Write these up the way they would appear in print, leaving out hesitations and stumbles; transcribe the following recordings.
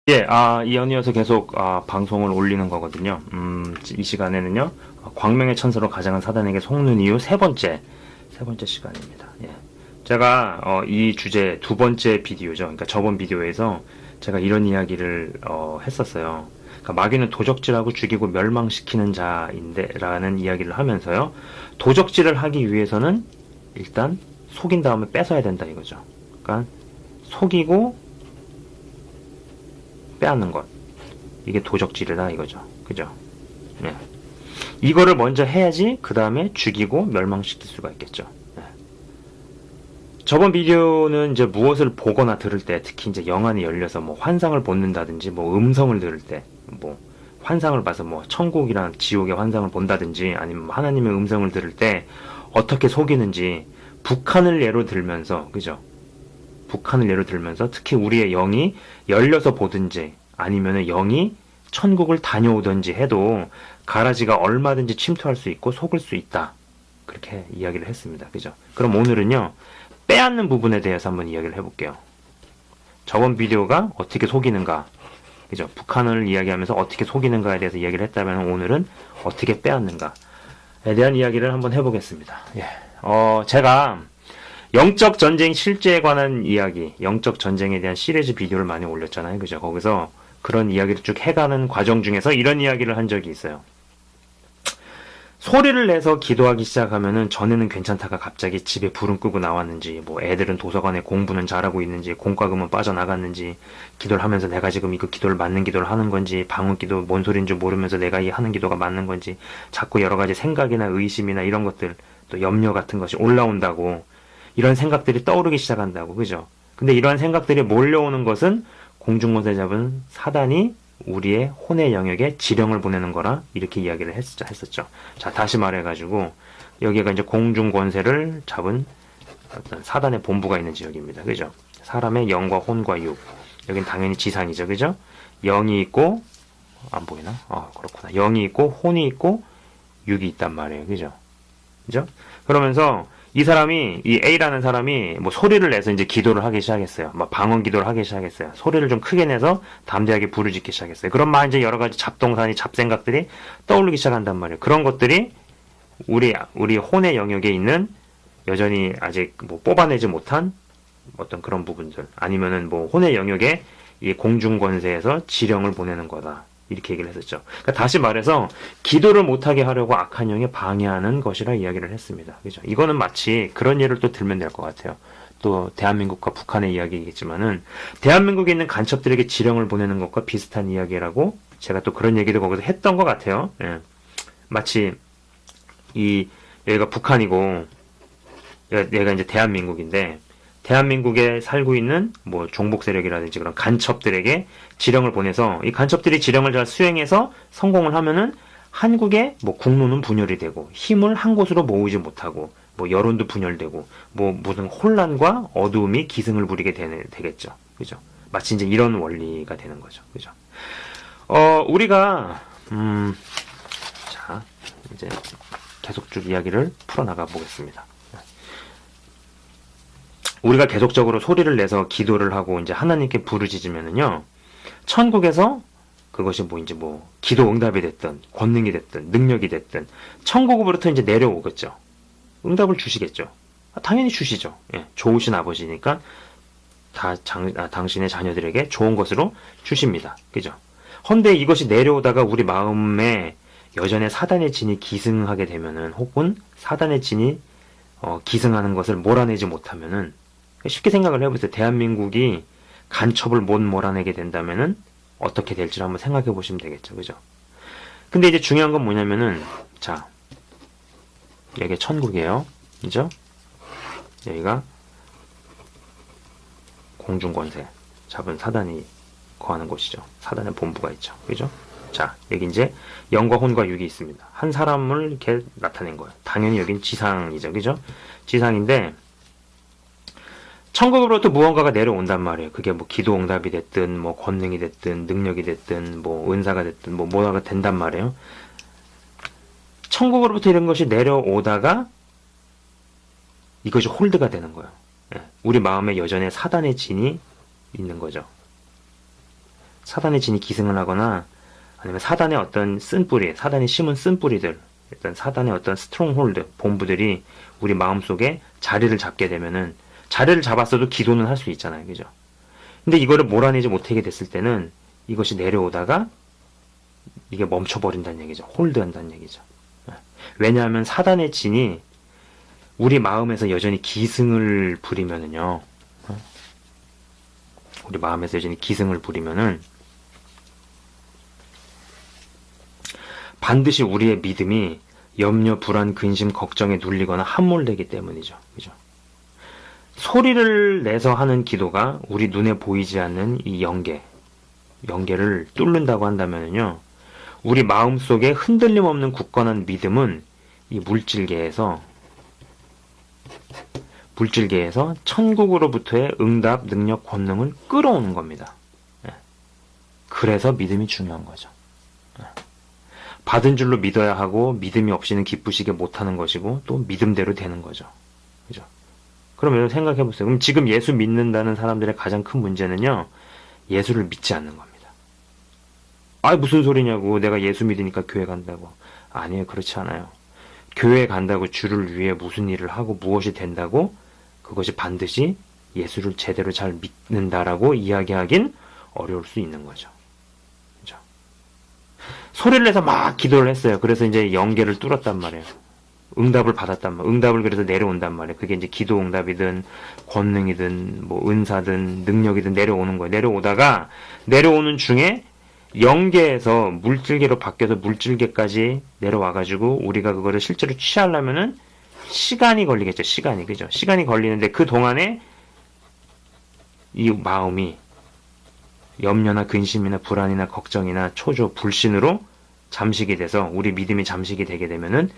예, 이연이어서 계속 방송을 올리는 거거든요. 이 시간에는요, 광명의 천사로 가장한 사단에게 속는 이유 세 번째 시간입니다. 예. 제가 이 주제 두 번째 비디오죠. 그러니까 저번 비디오에서 제가 이런 이야기를 했었어요. 그러니까 마귀는 도적질하고 죽이고 멸망시키는 자인데라는 이야기를 하면서요, 도적질을 하기 위해서는 일단 속인 다음에 뺏어야 된다 이거죠. 그러니까 속이고 빼앗는 것. 이게 도적질이다 이거죠. 그죠? 네. 이거를 먼저 해야지 그 다음에 죽이고 멸망시킬 수가 있겠죠. 네. 저번 비디오는 이제 무엇을 보거나 들을 때, 특히 이제 영안이 열려서 뭐 환상을 본다든지, 뭐 음성을 들을 때, 뭐 환상을 봐서 뭐 천국이랑 지옥의 환상을 본다든지, 아니면 하나님의 음성을 들을 때 어떻게 속이는지 북한을 예로 들면서, 그죠? 북한을 예로 들면서 특히 우리의 영이 열려서 보든지 아니면은 영이 천국을 다녀오든지 해도 가라지가 얼마든지 침투할 수 있고 속을 수 있다. 그렇게 이야기를 했습니다. 그죠? 그럼 오늘은요, 빼앗는 부분에 대해서 한번 이야기를 해볼게요. 저번 비디오가 어떻게 속이는가, 그죠? 북한을 이야기하면서 어떻게 속이는가에 대해서 이야기를 했다면 오늘은 어떻게 빼앗는가에 대한 이야기를 한번 해보겠습니다. 예. 제가 영적 전쟁 실제에 관한 이야기, 영적 전쟁에 대한 시리즈 비디오를 많이 올렸잖아요. 그죠? 거기서 그런 이야기를 쭉 해가는 과정 중에서 이런 이야기를 한 적이 있어요. 소리를 내서 기도하기 시작하면은 전에는 괜찮다가 갑자기 집에 불은 끄고 나왔는지, 뭐 애들은 도서관에 공부는 잘하고 있는지, 공과금은 빠져나갔는지, 기도를 하면서 내가 지금 이거 기도를 맞는 기도를 하는 건지, 방언 기도 뭔 소리인 줄 모르면서 내가 이 하는 기도가 맞는 건지, 자꾸 여러 가지 생각이나 의심이나 이런 것들, 또 염려 같은 것이 올라온다고, 이런 생각들이 떠오르기 시작한다고, 그죠? 근데 이러한 생각들이 몰려오는 것은 공중권세 잡은 사단이 우리의 혼의 영역에 지령을 보내는 거라 이렇게 이야기를 했었죠. 자, 다시 말해가지고 여기가 이제 공중권세를 잡은 어떤 사단의 본부가 있는 지역입니다. 그죠? 사람의 영과 혼과 육. 여긴 당연히 지상이죠. 그죠? 영이 있고 안 보이나? 그렇구나. 영이 있고 혼이 있고 육이 있단 말이에요. 그죠? 그죠? 그러면서 이 A라는 사람이 뭐 소리를 내서 이제 기도를 하기 시작했어요. 막 방언 기도를 하기 시작했어요. 소리를 좀 크게 내서 담대하게 부르짖기 시작했어요. 그런 막 이제 여러 가지 잡동사니 잡생각들이 떠오르기 시작한단 말이에요. 그런 것들이 우리 혼의 영역에 있는 여전히 아직 뭐 뽑아내지 못한 어떤 그런 부분들 아니면은 뭐 혼의 영역에 이 공중 권세에서 지령을 보내는 거다. 이렇게 얘기를 했었죠. 그러니까 다시 말해서 기도를 못하게 하려고 악한 영이 방해하는 것이라 이야기를 했습니다. 그죠? 이거는 마치 그런 예를 또 들면 될 것 같아요. 또 대한민국과 북한의 이야기이겠지만은 대한민국에 있는 간첩들에게 지령을 보내는 것과 비슷한 이야기라고 제가 또 그런 얘기도 거기서 했던 것 같아요. 예. 마치 여기가 북한이고 얘가 이제 대한민국인데 대한민국에 살고 있는 뭐 종북 세력이라든지 그런 간첩들에게 지령을 보내서 이 간첩들이 지령을 잘 수행해서 성공을 하면은 한국의 뭐 국론은 분열이 되고 힘을 한 곳으로 모으지 못하고 뭐 여론도 분열되고 뭐 무슨 혼란과 어두움이 기승을 부리게 되겠죠. 그죠? 마치 이제 이런 원리가 되는 거죠. 그죠? 우리가 자 이제 계속 쭉 이야기를 풀어나가 보겠습니다. 우리가 계속적으로 소리를 내서 기도를 하고 이제 하나님께 부르짖으면은요, 천국에서 그것이 뭐 기도 응답이 됐든 권능이 됐든 능력이 됐든 천국으로부터 이제 내려오겠죠. 응답을 주시겠죠. 당연히 주시죠. 예, 좋으신 아버지니까 당신의 자녀들에게 좋은 것으로 주십니다. 그죠? 헌데 이것이 내려오다가 우리 마음에 여전히 사단의 진이 기승하게 되면은 혹은 사단의 진이 기승하는 것을 몰아내지 못하면은 쉽게 생각을 해보세요. 대한민국이 간첩을 못 몰아내게 된다면은 어떻게 될지 한번 생각해 보시면 되겠죠. 그죠? 근데 이제 중요한 건 뭐냐면은, 자, 여기가 천국이에요. 그죠? 여기가 공중권세 잡은 사단이 거하는 곳이죠. 사단의 본부가 있죠. 그죠? 자, 여기 이제 영과 혼과 육이 있습니다. 한 사람을 이렇게 나타낸 거예요. 당연히 여긴 지상이죠. 그죠? 지상인데, 천국으로부터 무언가가 내려온단 말이에요. 그게 뭐 기도 응답이 됐든 뭐 권능이 됐든 능력이 됐든 뭐 은사가 됐든 뭐 뭐가 된단 말이에요. 천국으로부터 이런 것이 내려오다가 이것이 홀드가 되는 거예요. 우리 마음에 여전히 사단의 진이 있는 거죠. 사단의 진이 기승을 하거나 아니면 사단의 어떤 쓴뿌리, 사단이 심은 쓴뿌리들, 일단 사단의 어떤 스트롱홀드, 본부들이 우리 마음속에 자리를 잡게 되면은 자리를 잡았어도 기도는 할 수 있잖아요. 그죠? 근데 이거를 몰아내지 못하게 됐을 때는 이것이 내려오다가 이게 멈춰버린다는 얘기죠. 홀드한다는 얘기죠. 왜냐하면 사단의 진이 우리 마음에서 여전히 기승을 부리면은요, 우리 마음에서 여전히 기승을 부리면은 반드시 우리의 믿음이 염려, 불안, 근심, 걱정에 눌리거나 함몰되기 때문이죠. 그죠? 소리를 내서 하는 기도가 우리 눈에 보이지 않는 이 영계를 뚫는다고 한다면요, 우리 마음속에 흔들림 없는 굳건한 믿음은 이 물질계에서 천국으로부터의 응답, 능력, 권능을 끌어오는 겁니다. 그래서 믿음이 중요한 거죠. 받은 줄로 믿어야 하고 믿음이 없이는 기쁘시게 못하는 것이고 또 믿음대로 되는 거죠. 그죠? 그럼 여러분 생각해 보세요. 그럼 지금 예수 믿는다는 사람들의 가장 큰 문제는요, 예수를 믿지 않는 겁니다. 아, 무슨 소리냐고. 내가 예수 믿으니까 교회 간다고. 아니에요. 그렇지 않아요. 교회 간다고 주를 위해 무슨 일을 하고 무엇이 된다고 그것이 반드시 예수를 제대로 잘 믿는다라고 이야기하긴 어려울 수 있는 거죠. 그죠? 소리를 내서 막 기도를 했어요. 그래서 이제 영계를 뚫었단 말이에요. 응답을 받았단 말이에요. 응답을 그래서 내려온단 말이에요. 그게 이제 기도 응답이든 권능이든 뭐 은사든 능력이든 내려오는 거예요. 내려오는 중에 영계에서 물질계로 바뀌어서 물질계까지 내려와가지고 우리가 그거를 실제로 취하려면은 시간이 걸리겠죠. 시간이. 그죠? 시간이 걸리는데 그 동안에 이 마음이 염려나 근심이나 불안이나 걱정이나 초조, 불신으로 잠식이 돼서 우리 믿음이 잠식이 되게 되면은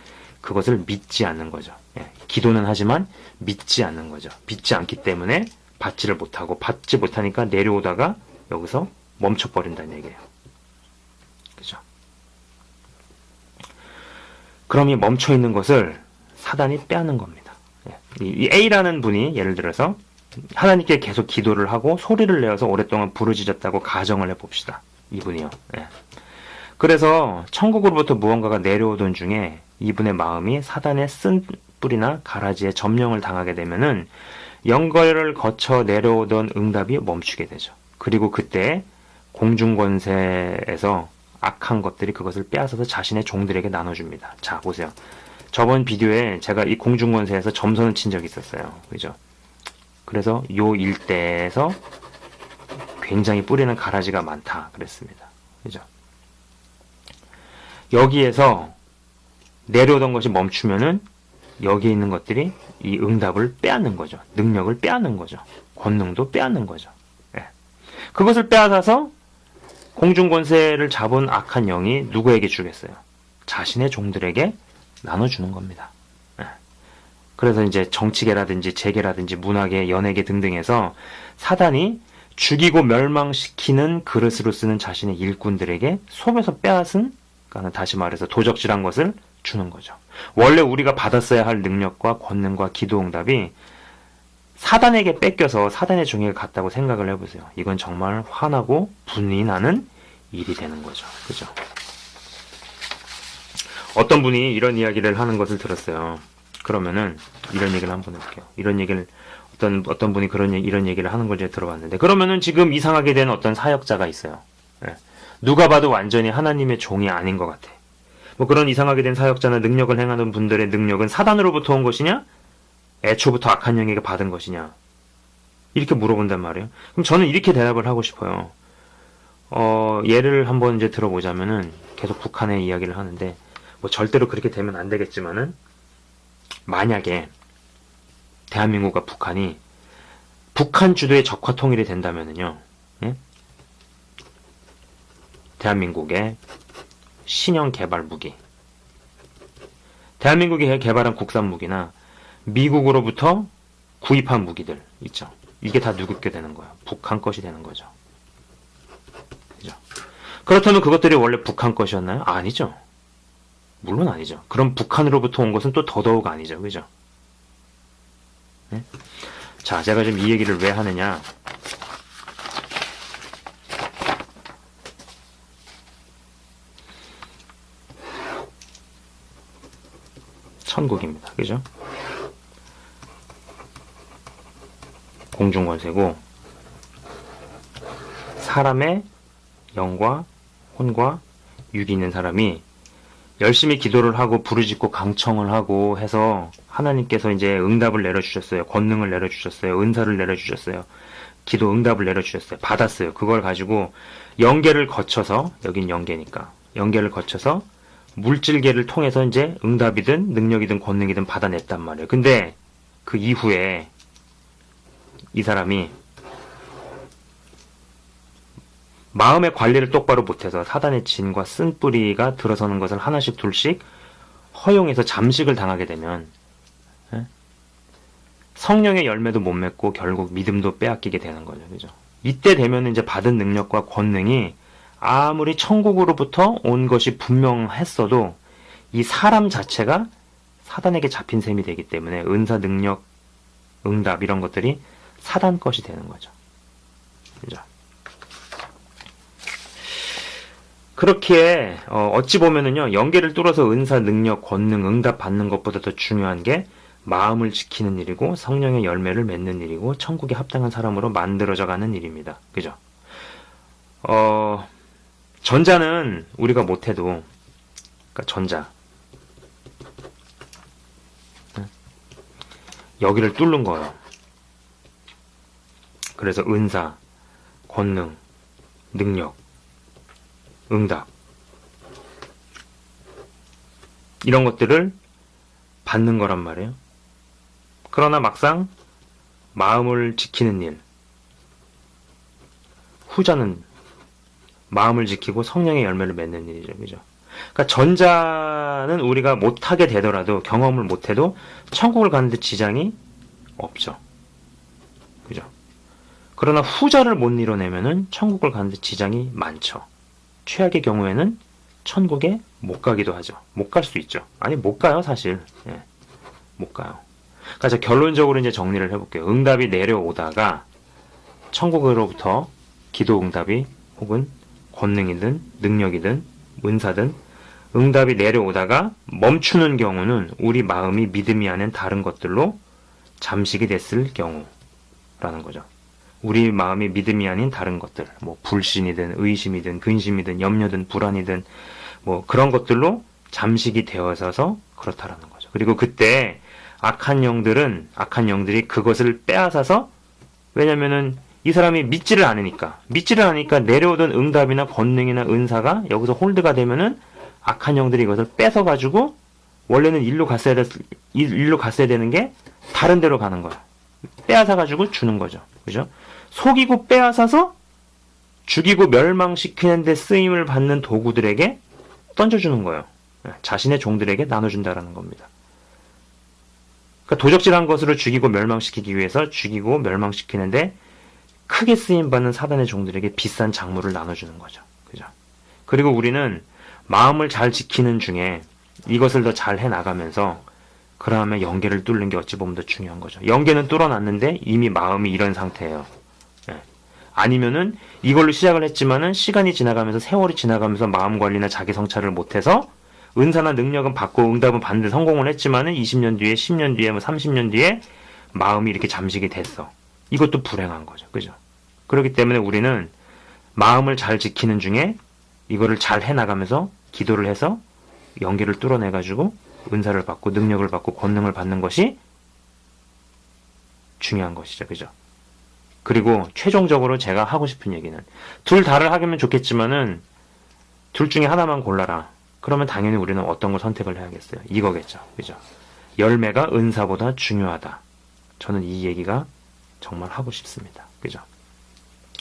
그것을 믿지 않는 거죠. 예, 기도는 하지만 믿지 않는 거죠. 믿지 않기 때문에 받지를 못하고 받지 못하니까 내려오다가 여기서 멈춰버린다는 얘기예요. 그죠? 그럼 이 멈춰있는 것을 사단이 빼앗는 겁니다. 이 A라는 분이 예를 들어서 하나님께 계속 기도를 하고 소리를 내어서 오랫동안 부르짖었다고 가정을 해봅시다. 이분이요. 그래서 천국으로부터 무언가가 내려오던 중에 이분의 마음이 사단의 쓴 뿌리나 가라지에 점령을 당하게 되면은 영거를 거쳐 내려오던 응답이 멈추게 되죠. 그리고 그때 공중권세에서 악한 것들이 그것을 빼앗아서 자신의 종들에게 나눠줍니다. 자, 보세요. 저번 비디오에 제가 이 공중권세에서 점선을 친 적이 있었어요. 그죠? 그래서 요 일대에서 굉장히 뿌리는 가라지가 많다 그랬습니다. 그죠? 여기에서 내려오던 것이 멈추면은 여기에 있는 것들이 이 응답을 빼앗는 거죠. 능력을 빼앗는 거죠. 권능도 빼앗는 거죠. 그것을 빼앗아서 공중권세를 잡은 악한 영이 누구에게 주겠어요? 자신의 종들에게 나눠주는 겁니다. 그래서 이제 정치계라든지 재계라든지 문화계, 연예계 등등에서 사단이 죽이고 멸망시키는 그릇으로 쓰는 자신의 일꾼들에게 속에서 빼앗은, 그러니까 다시 말해서 도적질한 것을 주는 거죠. 원래 우리가 받았어야 할 능력과 권능과 기도응답이 사단에게 뺏겨서 사단의 종에게 갔다고 생각을 해보세요. 이건 정말 화나고 분이 나는 일이 되는 거죠. 그죠? 어떤 분이 이런 이야기를 하는 것을 들었어요. 그러면은 이런 얘기를 한번 해볼게요. 이런 얘기를 어떤 분이 이런 얘기를 하는 걸 제가 들어봤는데, 그러면은 지금 이상하게 된 어떤 사역자가 있어요. 누가 봐도 완전히 하나님의 종이 아닌 것 같아. 뭐 그런 이상하게 된 사역자나 능력을 행하는 분들의 능력은 사단으로부터 온 것이냐? 애초부터 악한 영에게 받은 것이냐? 이렇게 물어본단 말이에요. 그럼 저는 이렇게 대답을 하고 싶어요. 예를 한번 이제 들어보자면은 계속 북한의 이야기를 하는데, 뭐 절대로 그렇게 되면 안 되겠지만은, 만약에 대한민국과 북한이 북한 주도의 적화 통일이 된다면은요, 대한민국의 신형 개발 무기, 대한민국이 개발한 국산 무기나 미국으로부터 구입한 무기들 있죠. 이게 다 누구 게 되는 거예요? 북한 것이 되는 거죠. 그죠? 그렇다면 그것들이 원래 북한 것이었나요? 아니죠. 물론 아니죠. 그럼 북한으로부터 온 것은 또 더더욱 아니죠. 그죠? 네? 자, 제가 지금 이 얘기를 왜 하느냐. 천국입니다. 그죠? 공중권세고 사람의 영과 혼과 육이 있는 사람이 열심히 기도를 하고 부르짖고 강청을 하고 해서 하나님께서 이제 응답을 내려주셨어요. 권능을 내려주셨어요. 은사를 내려주셨어요. 기도 응답을 내려주셨어요. 받았어요. 그걸 가지고 영계를 거쳐서, 여긴 영계니까 영계를 거쳐서 물질계를 통해서 이제 응답이든 능력이든 권능이든 받아냈단 말이에요. 근데 그 이후에 이 사람이 마음의 관리를 똑바로 못해서 사단의 진과 쓴뿌리가 들어서는 것을 하나씩 둘씩 허용해서 잠식을 당하게 되면 성령의 열매도 못 맺고 결국 믿음도 빼앗기게 되는 거죠. 그죠? 이때 되면 이제 받은 능력과 권능이 아무리 천국으로부터 온 것이 분명했어도 이 사람 자체가 사단에게 잡힌 셈이 되기 때문에 은사, 능력, 응답 이런 것들이 사단 것이 되는 거죠. 그죠? 그렇기에 어찌 보면은요, 영계를 뚫어서 은사, 능력, 권능, 응답 받는 것보다 더 중요한 게 마음을 지키는 일이고 성령의 열매를 맺는 일이고 천국에 합당한 사람으로 만들어져 가는 일입니다. 그죠? 전자는 우리가 못해도, 그러니까 전자 여기를 뚫는 거예요. 그래서 은사, 권능, 능력, 응답 이런 것들을 받는 거란 말이에요. 그러나 막상 마음을 지키는 일, 후자는 마음을 지키고 성령의 열매를 맺는 일이죠. 그죠? 그러니까 전자는 우리가 못하게 되더라도, 경험을 못해도 천국을 가는데 지장이 없죠. 그죠? 그러나 후자를 못 이뤄내면은 천국을 가는데 지장이 많죠. 최악의 경우에는 천국에 못 가기도 하죠. 못 갈 수 있죠. 아니, 못 가요, 사실. 예, 못 가요. 그러니까 결론적으로 이제 정리를 해볼게요. 응답이 내려오다가 천국으로부터 기도 응답이 혹은 권능이든 능력이든 은사든 응답이 내려오다가 멈추는 경우는 우리 마음이 믿음이 아닌 다른 것들로 잠식이 됐을 경우라는 거죠. 우리 마음이 믿음이 아닌 다른 것들, 뭐 불신이든 의심이든 근심이든 염려든 불안이든 뭐 그런 것들로 잠식이 되어서 그렇다라는 거죠. 그리고 그때 악한 영들이 그것을 빼앗아서, 왜냐면은 이 사람이 믿지를 않으니까 내려오던 응답이나 권능이나 은사가 여기서 홀드가 되면은 악한 영들이 이것을 뺏어가지고 원래는 일로 갔어야 되는 게 다른 데로 가는 거야. 빼앗아가지고 주는 거죠. 그죠? 속이고 빼앗아서 죽이고 멸망시키는 데 쓰임을 받는 도구들에게 던져주는 거예요. 자신의 종들에게 나눠준다라는 겁니다. 그러니까 도적질한 것으로 죽이고 멸망시키기 위해서 죽이고 멸망시키는데 크게 쓰임받는 사단의 종들에게 비싼 작물을 나눠주는 거죠. 그죠? 그리고 우리는 마음을 잘 지키는 중에 이것을 더 잘 해나가면서 그러면 영계를 뚫는 게 어찌 보면 더 중요한 거죠. 영계는 뚫어놨는데 이미 마음이 이런 상태예요. 아니면은 이걸로 시작을 했지만은 시간이 지나가면서 세월이 지나가면서 마음 관리나 자기 성찰을 못해서 은사나 능력은 받고 응답은 받는데 성공을 했지만은 20년 뒤에 10년 뒤에 뭐 30년 뒤에 마음이 이렇게 잠식이 됐어. 이것도 불행한 거죠. 그죠? 그렇기 때문에 우리는 마음을 잘 지키는 중에 이거를 잘 해나가면서 기도를 해서 영계를 뚫어내가지고 은사를 받고 능력을 받고 권능을 받는 것이 중요한 것이죠. 그죠? 그리고 최종적으로 제가 하고 싶은 얘기는 둘 다를 하면 좋겠지만은 둘 중에 하나만 골라라. 그러면 당연히 우리는 어떤 걸 선택을 해야겠어요. 이거겠죠. 그죠? 열매가 은사보다 중요하다. 저는 이 얘기가 정말 하고 싶습니다. 그죠?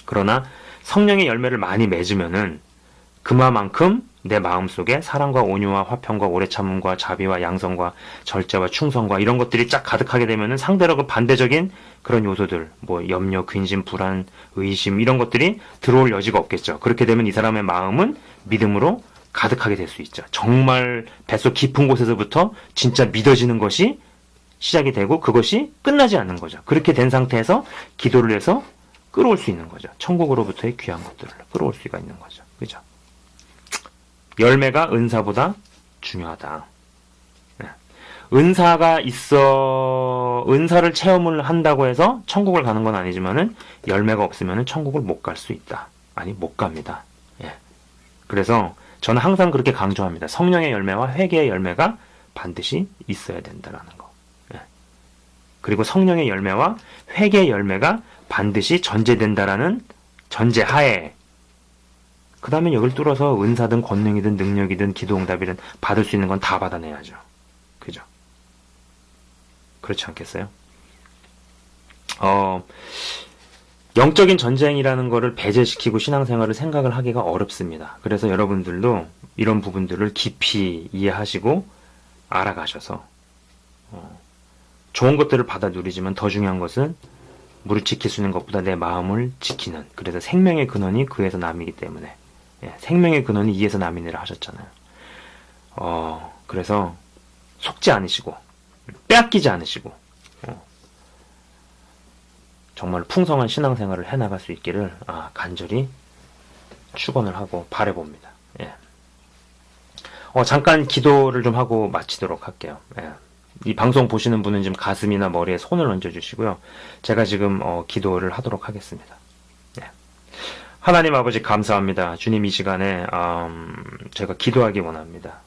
그러나 성령의 열매를 많이 맺으면은 그만큼 내 마음속에 사랑과 온유와 화평과 오래 참음과 자비와 양성과 절제와 충성과 이런 것들이 쫙 가득하게 되면은 상대로 그 반대적인 그런 요소들, 뭐 염려, 근심, 불안, 의심 이런 것들이 들어올 여지가 없겠죠. 그렇게 되면 이 사람의 마음은 믿음으로 가득하게 될 수 있죠. 정말 뱃속 깊은 곳에서부터 진짜 믿어지는 것이 시작이 되고 그것이 끝나지 않는 거죠. 그렇게 된 상태에서 기도를 해서 끌어올 수 있는 거죠. 천국으로부터의 귀한 것들을 끌어올 수가 있는 거죠. 그죠? 열매가 은사보다 중요하다. 네. 은사가 있어, 은사를 체험을 한다고 해서 천국을 가는 건 아니지만은 열매가 없으면은 천국을 못 갈 수 있다. 아니, 못 갑니다. 예. 그래서 저는 항상 그렇게 강조합니다. 성령의 열매와 회개의 열매가 반드시 있어야 된다라는 거. 예. 그리고 성령의 열매와 회개의 열매가 반드시 전제된다라는 전제하에, 그 다음에 여길 뚫어서 은사든 권능이든 능력이든 기도응답이든 받을 수 있는 건 다 받아내야죠. 그죠? 그렇지 않겠어요? 영적인 전쟁이라는 거를 배제시키고 신앙생활을 생각을 하기가 어렵습니다. 그래서 여러분들도 이런 부분들을 깊이 이해하시고 알아가셔서 좋은 것들을 받아 누리지만 더 중요한 것은 무릇 지킬 수 있는 것보다 내 마음을 지키는, 그래서 생명의 근원이 그에서 남이기 때문에, 예, 생명의 근원이 이에서 남이니라 하셨잖아요. 그래서 속지 않으시고 빼앗기지 않으시고 정말 풍성한 신앙생활을 해나갈 수 있기를 간절히 축원을 하고 바라봅니다. 예. 잠깐 기도를 좀 하고 마치도록 할게요. 예. 이 방송 보시는 분은 지금 가슴이나 머리에 손을 얹어주시고요. 제가 지금 기도를 하도록 하겠습니다. 예. 하나님 아버지 감사합니다. 주님, 이 시간에 제가 기도하기 원합니다.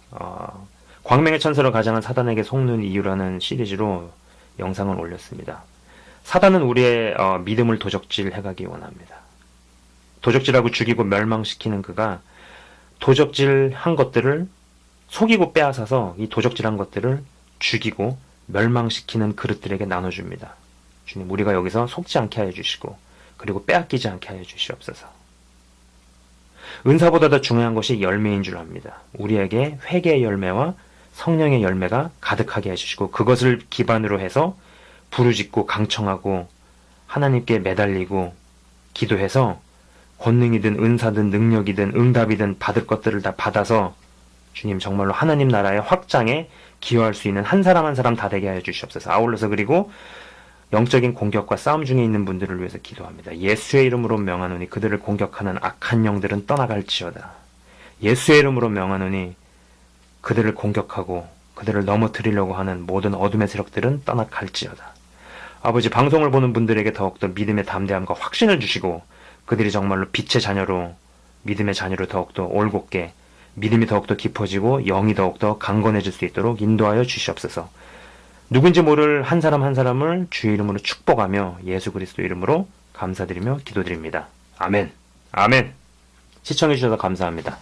광명의 천사로 가장한 사단에게 속는 이유라는 시리즈로 영상을 올렸습니다. 사단은 우리의 믿음을 도적질 해가기 원합니다. 도적질하고 죽이고 멸망시키는 그가 도적질한 것들을 속이고 빼앗아서 이 도적질한 것들을 죽이고 멸망시키는 그릇들에게 나눠줍니다. 주님, 우리가 여기서 속지 않게 하여 주시고 그리고 빼앗기지 않게 하여 주시옵소서. 은사보다 더 중요한 것이 열매인 줄 압니다. 우리에게 회개의 열매와 성령의 열매가 가득하게 해주시고 그것을 기반으로 해서 부르짖고 강청하고 하나님께 매달리고 기도해서 권능이든 은사든 능력이든 응답이든 받을 것들을 다 받아서 주님 정말로 하나님 나라의 확장에 기여할 수 있는 한 사람 한 사람 다 되게 하여 주시옵소서. 아울러서 그리고 영적인 공격과 싸움 중에 있는 분들을 위해서 기도합니다. 예수의 이름으로 명하노니 그들을 공격하는 악한 영들은 떠나갈지어다. 예수의 이름으로 명하노니 그들을 공격하고 그들을 넘어뜨리려고 하는 모든 어둠의 세력들은 떠나갈지어다. 아버지, 방송을 보는 분들에게 더욱더 믿음의 담대함과 확신을 주시고 그들이 정말로 빛의 자녀로, 믿음의 자녀로 더욱더 올곧게, 믿음이 더욱더 깊어지고 영이 더욱더 강건해질 수 있도록 인도하여 주시옵소서. 누군지 모를 한 사람 한 사람을 주의 이름으로 축복하며 예수 그리스도 이름으로 감사드리며 기도드립니다. 아멘. 아멘. 시청해주셔서 감사합니다.